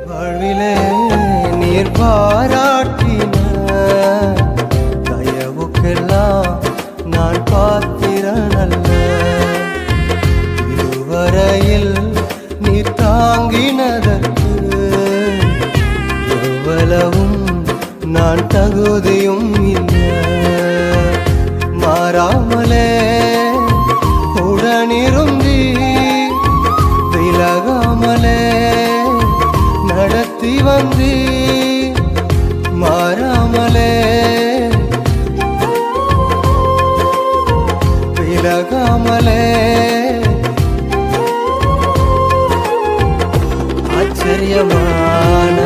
வாழ்விலே நீர் பாராட்டின தயவுக்கெல்லாம் நான் பாத்திரனல்ல. இதுவரையில் நீ தாங்கினதற்கு எவ்வளவும் நான் தகுதியும் இல்லை. மாறாமலே உடனிருந்தி விலகாமலே நடத்தி வந்தி. மாறாமலே விலகாமலே ஆச்சரியமான